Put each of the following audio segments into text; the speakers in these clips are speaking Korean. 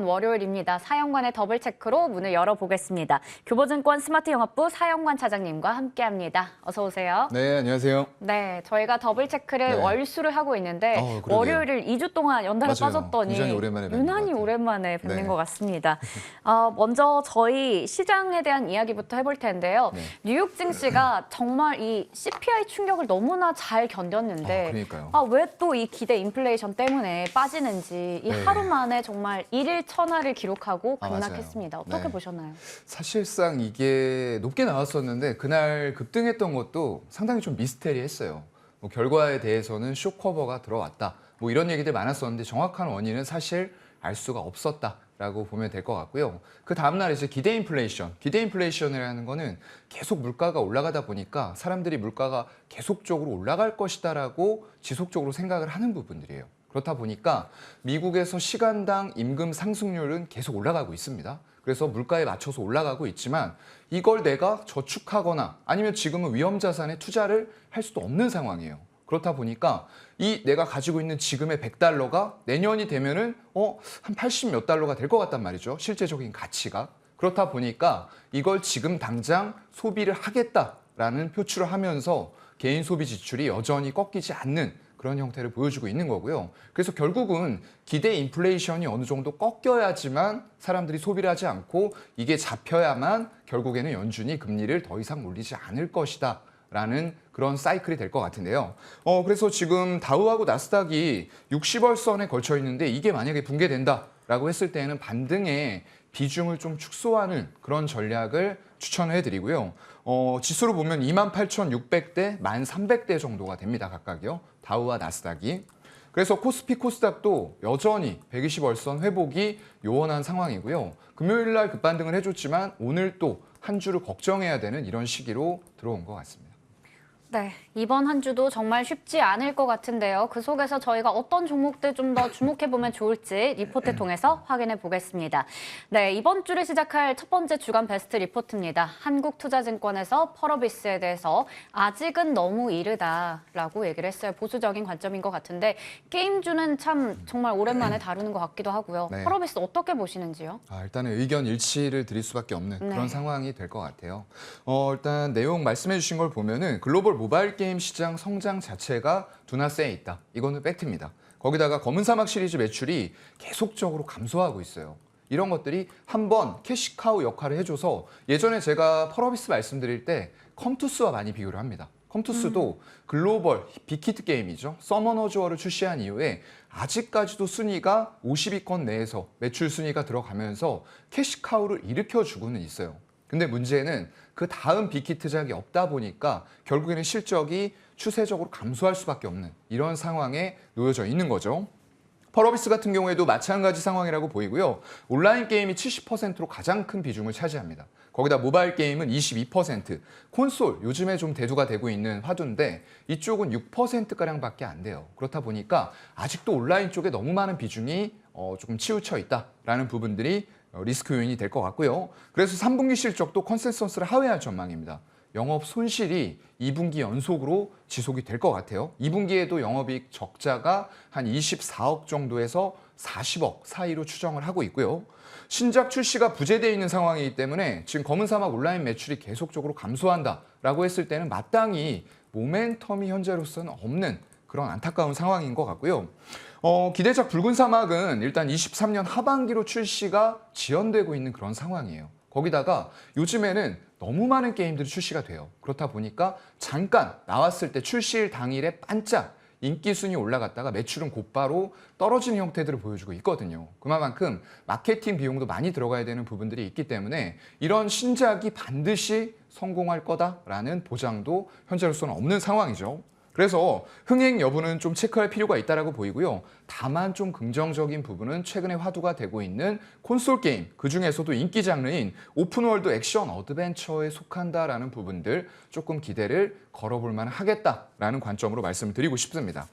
월요일입니다. 사연관의 더블 체크로 문을 열어보겠습니다. 교보증권 스마트 영업부 사연관 차장님과 함께합니다. 어서 오세요. 네, 안녕하세요. 네, 저희가 더블 체크를 네. 월수를 하고 있는데 그러게요. 월요일을 2주 동안 연달아 맞아요. 빠졌더니 굉장히 오랜만에 뵙는 유난히 것 같아요. 오랜만에 뵙는 네. 것 같습니다. 먼저 저희 시장에 대한 이야기부터 해볼 텐데요. 네. 뉴욕 증시가 정말 이 CPI 충격을 너무나 잘 견뎠는데 그러니까요. 왜 또 이 기대 인플레이션 때문에 빠지는지 이 네. 하루 만에 정말 일일 천하를 기록하고 맞아요. 급락했습니다. 어떻게 네. 보셨나요? 사실상 이게 높게 나왔었는데 그날 급등했던 것도 상당히 좀 미스테리했어요. 뭐 결과에 대해서는 쇼커버가 들어왔다. 뭐 이런 얘기들 많았었는데 정확한 원인은 사실 알 수가 없었다라고 보면 될 것 같고요. 그 다음날 이제 기대 인플레이션이라는 거는 계속 물가가 올라가다 보니까 사람들이 물가가 계속적으로 올라갈 것이다라고 지속적으로 생각을 하는 부분들이에요. 그렇다 보니까 미국에서 시간당 임금 상승률은 계속 올라가고 있습니다. 그래서 물가에 맞춰서 올라가고 있지만 이걸 내가 저축하거나 아니면 지금은 위험자산에 투자를 할 수도 없는 상황이에요. 그렇다 보니까 이 내가 가지고 있는 지금의 100달러가 내년이 되면은 한 80 몇 달러가 될 것 같단 말이죠. 실제적인 가치가. 그렇다 보니까 이걸 지금 당장 소비를 하겠다라는 표출을 하면서 개인 소비 지출이 여전히 꺾이지 않는 그런 형태를 보여주고 있는 거고요. 그래서 결국은 기대 인플레이션이 어느 정도 꺾여야지만 사람들이 소비를 하지 않고 이게 잡혀야만 결국에는 연준이 금리를 더 이상 올리지 않을 것이다. 라는 그런 사이클이 될 것 같은데요. 그래서 지금 다우하고 나스닥이 60월선에 걸쳐 있는데 이게 만약에 붕괴된다라고 했을 때에는 반등의 비중을 좀 축소하는 그런 전략을 추천해 드리고요. 지수로 보면 28,600대, 1,300대 정도가 됩니다. 각각이요. 다우와 나스닥이. 그래서 코스피, 코스닥도 여전히 120월선 회복이 요원한 상황이고요. 금요일 날 급반등을 해줬지만 오늘 또 한 주를 걱정해야 되는 이런 시기로 들어온 것 같습니다. 네, 이번 한 주도 정말 쉽지 않을 것 같은데요. 그 속에서 저희가 어떤 종목들 좀 더 주목해보면 좋을지 리포트 통해서 확인해 보겠습니다. 네, 이번 주를 시작할 첫 번째 주간 베스트 리포트입니다. 한국투자증권에서 펄어비스에 대해서 아직은 너무 이르다라고 얘기를 했어요. 보수적인 관점인 것 같은데 게임주는 참 정말 오랜만에 다루는 것 같기도 하고요. 네. 펄어비스 어떻게 보시는지요? 일단은 의견 일치를 드릴 수밖에 없는 네. 그런 상황이 될 것 같아요. 일단 내용 말씀해 주신 걸 보면은 글로벌 모바일 게임 시장 성장 자체가 둔화세에 있다. 이거는 팩트입니다. 거기다가 검은 사막 시리즈 매출이 계속적으로 감소하고 있어요. 이런 것들이 한번 캐시카우 역할을 해줘서 예전에 제가 펄어비스 말씀드릴 때 컴투스와 많이 비교를 합니다. 컴투스도 글로벌 빅히트 게임이죠. 서머너즈워를 출시한 이후에 아직까지도 순위가 50위권 내에서 매출 순위가 들어가면서 캐시카우를 일으켜주고는 있어요. 근데 문제는 그 다음 빅히트작이 없다 보니까 결국에는 실적이 추세적으로 감소할 수밖에 없는 이런 상황에 놓여져 있는 거죠. 펄어비스 같은 경우에도 마찬가지 상황이라고 보이고요. 온라인 게임이 70%로 가장 큰 비중을 차지합니다. 거기다 모바일 게임은 22%, 콘솔 요즘에 좀 대두가 되고 있는 화두인데 이쪽은 6%가량밖에 안 돼요. 그렇다 보니까 아직도 온라인 쪽에 너무 많은 비중이 조금 치우쳐 있다라는 부분들이 리스크 요인이 될 것 같고요. 그래서 3분기 실적도 컨센서스를 하회할 전망입니다. 영업 손실이 2분기 연속으로 지속이 될 것 같아요. 2분기에도 영업이익 적자가 한 24억 정도에서 40억 사이로 추정을 하고 있고요. 신작 출시가 부재되어 있는 상황이기 때문에 지금 검은 사막 온라인 매출이 계속적으로 감소한다라고 했을 때는 마땅히 모멘텀이 현재로서는 없는 그런 안타까운 상황인 것 같고요. 기대작 붉은 사막은 일단 23년 하반기로 출시가 지연되고 있는 그런 상황이에요. 거기다가 요즘에는 너무 많은 게임들이 출시가 돼요. 그렇다 보니까 잠깐 나왔을 때 출시일 당일에 반짝 인기 순위 올라갔다가 매출은 곧바로 떨어지는 형태들을 보여주고 있거든요. 그만큼 마케팅 비용도 많이 들어가야 되는 부분들이 있기 때문에 이런 신작이 반드시 성공할 거다라는 보장도 현재로서는 없는 상황이죠. 그래서 흥행 여부는 좀 체크할 필요가 있다고 보이고요. 다만 좀 긍정적인 부분은 최근에 화두가 되고 있는 콘솔 게임, 그중에서도 인기 장르인 오픈월드 액션 어드벤처에 속한다라는 부분들 조금 기대를 걸어볼 만하겠다라는 관점으로 말씀을 드리고 싶습니다.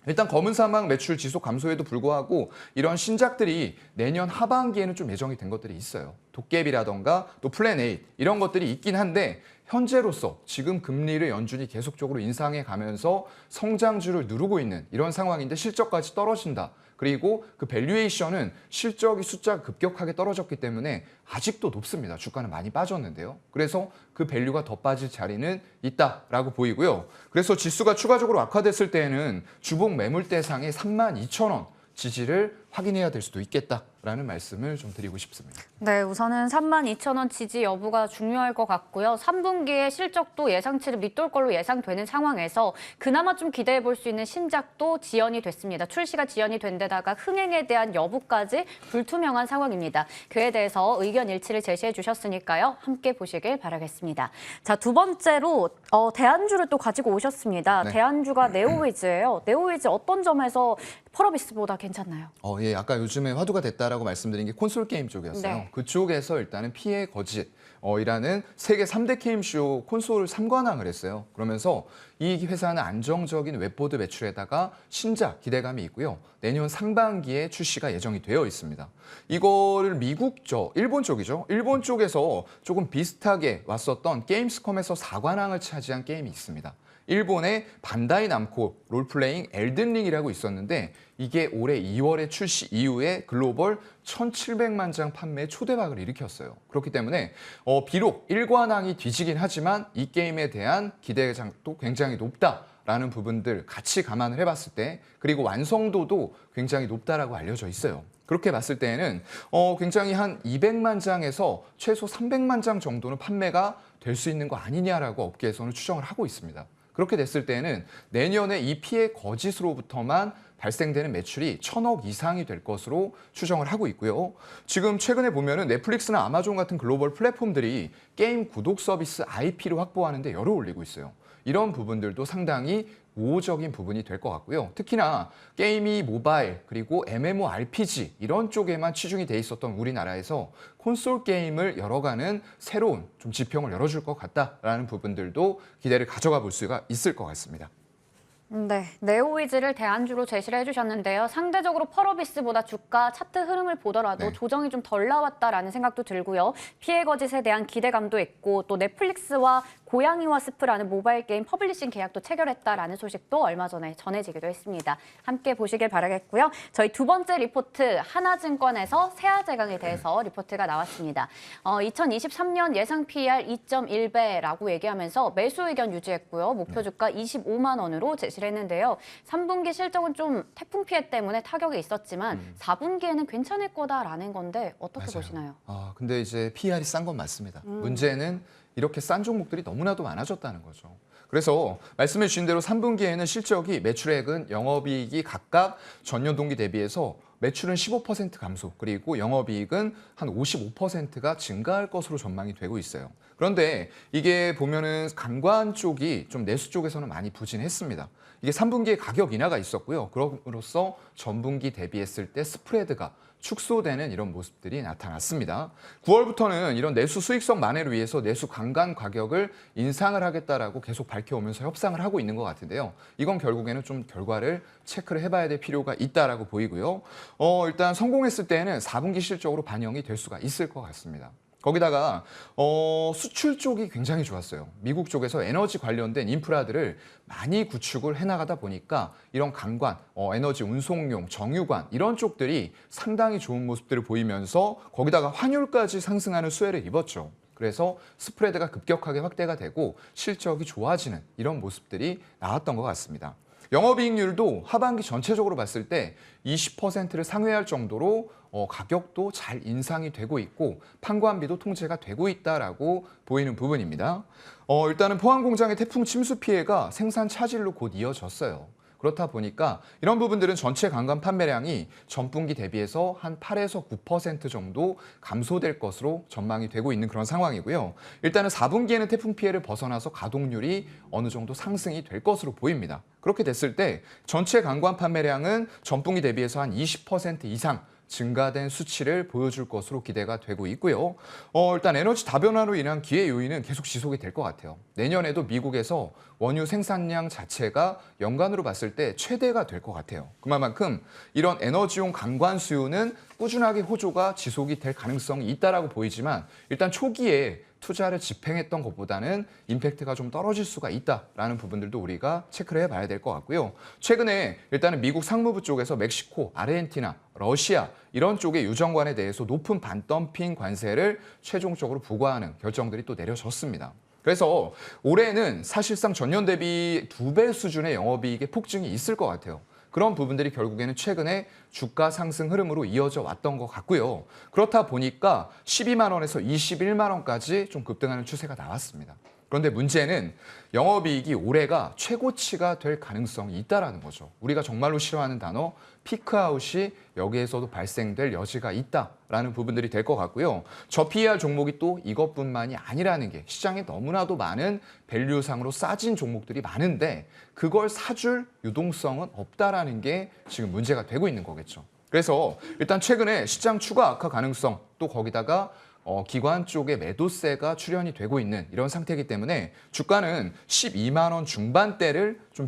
일단 검은 사막 매출 지속 감소에도 불구하고 이런 신작들이 내년 하반기에는 좀 예정이 된 것들이 있어요. 도깨비라던가 또 플랜 8 이런 것들이 있긴 한데 현재로서 지금 금리를 연준이 계속적으로 인상해 가면서 성장주를 누르고 있는 이런 상황인데 실적까지 떨어진다. 그리고 그 밸류에이션은 실적이 숫자가 급격하게 떨어졌기 때문에 아직도 높습니다. 주가는 많이 빠졌는데요. 그래서 그 밸류가 더 빠질 자리는 있다라고 보이고요. 그래서 지수가 추가적으로 악화됐을 때에는 주봉 매물대상의 32,000원 지지를 확인해야 될 수도 있겠다라는 말씀을 좀 드리고 싶습니다. 네, 우선은 32,000원 지지 여부가 중요할 것 같고요. 3분기에 실적도 예상치를 밑돌 걸로 예상되는 상황에서 그나마 좀 기대해 볼 수 있는 신작도 지연이 됐습니다. 출시가 지연이 된 데다가 흥행에 대한 여부까지 불투명한 상황입니다. 그에 대해서 의견 일치를 제시해 주셨으니까요. 함께 보시길 바라겠습니다. 자, 두 번째로 대안주를 또 가지고 오셨습니다. 네. 대안주가 네오위즈예요. 네오위즈 어떤 점에서 펄어비스보다 괜찮나요? 예, 아까 요즘에 화두가 됐다라고 말씀드린 게 콘솔 게임 쪽이었어요. 네. 그쪽에서 일단은 피해 거짓이라는 세계 3대 게임쇼 콘솔을 3관왕을 했어요. 그러면서 이 회사는 안정적인 웹보드 매출에다가 신작 기대감이 있고요. 내년 상반기에 출시가 예정이 되어 있습니다. 이거를 일본 쪽이죠. 일본 쪽에서 조금 비슷하게 왔었던 게임스컴에서 4관왕을 차지한 게임이 있습니다. 일본의 반다이 남코 롤플레잉 엘든링이라고 있었는데 이게 올해 2월에 출시 이후에 글로벌 1,700만 장 판매에 초대박을 일으켰어요. 그렇기 때문에 비록 1관왕이 뒤지긴 하지만 이 게임에 대한 기대감도 굉장히 높다라는 부분들 같이 감안을 해봤을 때 그리고 완성도도 굉장히 높다라고 알려져 있어요. 그렇게 봤을 때에는 굉장히 한 200만 장에서 최소 300만 장 정도는 판매가 될 수 있는 거 아니냐라고 업계에서는 추정을 하고 있습니다. 그렇게 됐을 때는 내년에 이 피해 거짓으로부터만 발생되는 매출이 1,000억 이상이 될 것으로 추정을 하고 있고요. 지금 최근에 보면은 넷플릭스나 아마존 같은 글로벌 플랫폼들이 게임 구독 서비스 IP를 확보하는 데 열을 올리고 있어요. 이런 부분들도 상당히 우호적인 부분이 될 것 같고요. 특히나 게임이 모바일 그리고 MMORPG 이런 쪽에만 치중이 돼 있었던 우리나라에서 콘솔 게임을 열어가는 새로운 좀 지평을 열어줄 것 같다라는 부분들도 기대를 가져가 볼 수가 있을 것 같습니다. 네, 네오위즈를 대안주로 제시를 해주셨는데요. 상대적으로 펄어비스보다 주가 차트 흐름을 보더라도 네. 조정이 좀 덜 나왔다라는 생각도 들고요. 피해 거짓에 대한 기대감도 있고 또 넷플릭스와 고양이와 스프라는 모바일 게임 퍼블리싱 계약도 체결했다라는 소식도 얼마 전에 전해지기도 했습니다. 함께 보시길 바라겠고요. 저희 두 번째 리포트 하나증권에서 세아제강에 대해서 리포트가 나왔습니다. 2023년 예상 PER 2.1배라고 얘기하면서 매수 의견 유지했고요. 목표 주가 25만 원으로 제시를 했는데요. 3분기 실적은 좀 태풍 피해 때문에 타격이 있었지만 4분기에는 괜찮을 거다라는 건데 어떻게 맞아요. 보시나요? 근데 이제 PR이 싼 건 맞습니다. 문제는 이렇게 싼 종목들이 너무나도 많아졌다는 거죠. 그래서 말씀해 주신 대로 3분기에는 실적이 매출액은 영업이익이 각각 전년 동기 대비해서 매출은 15% 감소, 그리고 영업이익은 한 55%가 증가할 것으로 전망이 되고 있어요. 그런데 이게 보면은 관광 쪽이 좀 내수 쪽에서는 많이 부진했습니다. 이게 3분기에 가격 인하가 있었고요. 그럼으로써 전분기 대비했을 때 스프레드가 축소되는 이런 모습들이 나타났습니다. 9월부터는 이런 내수 수익성 만회를 위해서 내수 관광 가격을 인상을 하겠다라고 계속 밝혀오면서 협상을 하고 있는 것 같은데요. 이건 결국에는 좀 결과를 체크를 해봐야 될 필요가 있다라고 보이고요. 일단 성공했을 때는 4분기 실적으로 반영이 될 수가 있을 것 같습니다. 거기다가 수출 쪽이 굉장히 좋았어요. 미국 쪽에서 에너지 관련된 인프라들을 많이 구축을 해나가다 보니까 이런 관관, 에너지 운송용, 정유관 이런 쪽들이 상당히 좋은 모습들을 보이면서 거기다가 환율까지 상승하는 수혜를 입었죠. 그래서 스프레드가 급격하게 확대가 되고 실적이 좋아지는 이런 모습들이 나왔던 것 같습니다. 영업이익률도 하반기 전체적으로 봤을 때 20%를 상회할 정도로 가격도 잘 인상이 되고 있고 판관비도 통제가 되고 있다라고 보이는 부분입니다. 일단은 포항 공장의 태풍 침수 피해가 생산 차질로 곧 이어졌어요. 그렇다 보니까 이런 부분들은 전체 관광 판매량이 전분기 대비해서 한 8에서 9% 정도 감소될 것으로 전망이 되고 있는 그런 상황이고요. 일단은 4분기에는 태풍 피해를 벗어나서 가동률이 어느 정도 상승이 될 것으로 보입니다. 그렇게 됐을 때 전체 관광 판매량은 전분기 대비해서 한 20% 이상 증가된 수치를 보여줄 것으로 기대가 되고 있고요. 일단 에너지 다변화로 인한 기회 요인은 계속 지속이 될 것 같아요. 내년에도 미국에서 원유 생산량 자체가 연간으로 봤을 때 최대가 될 것 같아요. 그만큼 이런 에너지용 관광 수요는 꾸준하게 호조가 지속이 될 가능성이 있다라고 보이지만 일단 초기에 투자를 집행했던 것보다는 임팩트가 좀 떨어질 수가 있다라는 부분들도 우리가 체크를 해봐야 될 것 같고요. 최근에 일단은 미국 상무부 쪽에서 멕시코, 아르헨티나, 러시아 이런 쪽의 유정관에 대해서 높은 반덤핑 관세를 최종적으로 부과하는 결정들이 또 내려졌습니다. 그래서 올해는 사실상 전년 대비 2배 수준의 영업이익의 폭증이 있을 것 같아요. 그런 부분들이 결국에는 최근에 주가 상승 흐름으로 이어져 왔던 것 같고요. 그렇다 보니까 12만 원에서 21만 원까지 좀 급등하는 추세가 나왔습니다. 그런데 문제는 영업이익이 올해가 최고치가 될 가능성이 있다라는 거죠. 우리가 정말로 싫어하는 단어 피크아웃이 여기에서도 발생될 여지가 있다라는 부분들이 될 것 같고요. 저 PER 종목이 또 이것뿐만이 아니라는 게 시장에 너무나도 많은 밸류상으로 싸진 종목들이 많은데 그걸 사줄 유동성은 없다라는 게 지금 문제가 되고 있는 거겠죠. 그래서 일단 최근에 시장 추가 악화 가능성 또 거기다가 기관 쪽의 매도세가 출현이 되고 있는 이런 상태이기 때문에 주가는 12만 원 중반대를 좀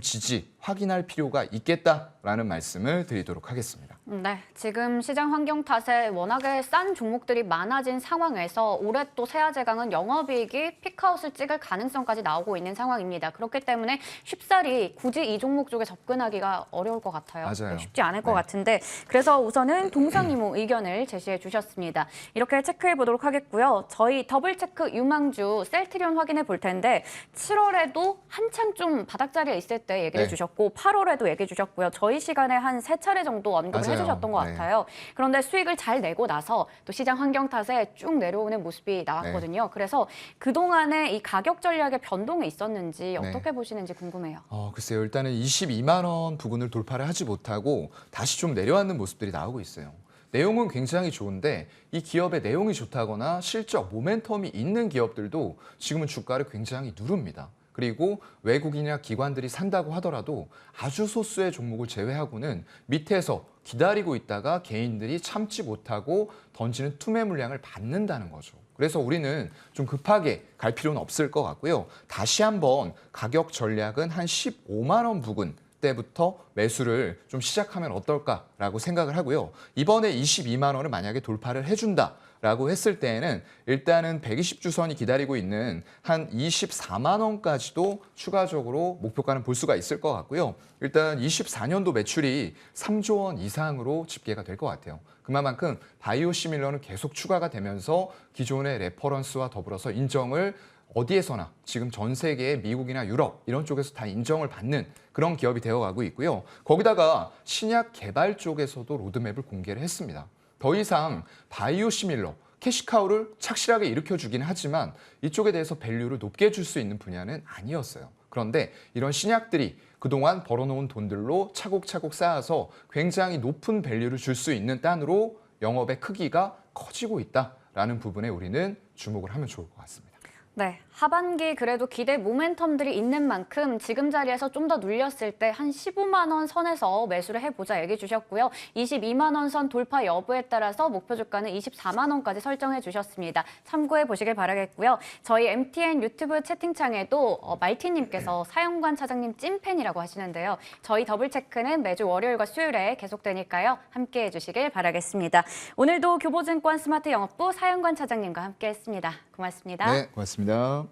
확인할 필요가 있겠다라는 말씀을 드리도록 하겠습니다. 네, 지금 시장 환경 탓에 워낙에 싼 종목들이 많아진 상황에서 올해 또 세아제강은 영업이익이 피크아웃을 찍을 가능성까지 나오고 있는 상황입니다. 그렇기 때문에 쉽사리 굳이 이 종목 쪽에 접근하기가 어려울 것 같아요. 맞아요. 네, 쉽지 않을 것 네. 같은데 그래서 우선은 동상이모 의견을 제시해 주셨습니다. 이렇게 체크해 보도록 하겠고요. 저희 더블체크 유망주 셀트리온 확인해 볼 텐데 7월에도 한창 좀 바닥자리에 있을 때 얘기해 네. 주셨고 8월에도 얘기해 주셨고요. 저희 시간에 한 3차례 정도 언급을 맞아요. 해주셨던 것 네. 같아요. 그런데 수익을 잘 내고 나서 또 시장 환경 탓에 쭉 내려오는 모습이 나왔거든요. 그래서 그동안에 이 가격 전략의 변동이 있었는지 어떻게 보시는지 궁금해요. 글쎄요. 일단은 22만 원 부근을 돌파를 하지 못하고 다시 좀 내려앉는 모습들이 나오고 있어요. 내용은 굉장히 좋은데 이 기업의 내용이 좋다거나 실적, 모멘텀이 있는 기업들도 지금은 주가를 굉장히 누릅니다. 그리고 외국인이나 기관들이 산다고 하더라도 아주 소수의 종목을 제외하고는 밑에서 기다리고 있다가 개인들이 참지 못하고 던지는 투매 물량을 받는다는 거죠. 그래서 우리는 좀 급하게 갈 필요는 없을 것 같고요. 다시 한번 가격 전략은 한 15만 원 부근 때부터 매수를 좀 시작하면 어떨까라고 생각을 하고요. 이번에 22만 원을 만약에 돌파를 해준다라고 했을 때에는 일단은 120주선이 기다리고 있는 한 24만 원까지도 추가적으로 목표가는 볼 수가 있을 것 같고요. 일단 24년도 매출이 3조 원 이상으로 집계가 될 것 같아요. 그만큼 바이오 시밀러는 계속 추가가 되면서 기존의 레퍼런스와 더불어서 인정을 어디에서나 지금 전 세계의 미국이나 유럽 이런 쪽에서 다 인정을 받는 그런 기업이 되어가고 있고요. 거기다가 신약 개발 쪽에서도 로드맵을 공개를 했습니다. 더 이상 바이오 시밀러, 캐시카우를 착실하게 일으켜주긴 하지만 이쪽에 대해서 밸류를 높게 줄 수 있는 분야는 아니었어요. 그런데 이런 신약들이 그동안 벌어놓은 돈들로 차곡차곡 쌓아서 굉장히 높은 밸류를 줄 수 있는 단으로 영업의 크기가 커지고 있다라는 부분에 우리는 주목을 하면 좋을 것 같습니다. 네, 하반기 그래도 기대 모멘텀들이 있는 만큼 지금 자리에서 좀 더 눌렸을 때 한 15만 원 선에서 매수를 해보자 얘기 주셨고요. 22만 원 선 돌파 여부에 따라서 목표 주가는 24만 원까지 설정해 주셨습니다. 참고해 보시길 바라겠고요. 저희 MTN 유튜브 채팅창에도 말티님께서 사연관 차장님 찐팬이라고 하시는데요. 저희 더블체크는 매주 월요일과 수요일에 계속되니까요. 함께해 주시길 바라겠습니다. 오늘도 교보증권 스마트 영업부 사연관 차장님과 함께했습니다. 고맙습니다. 네, 고맙습니다.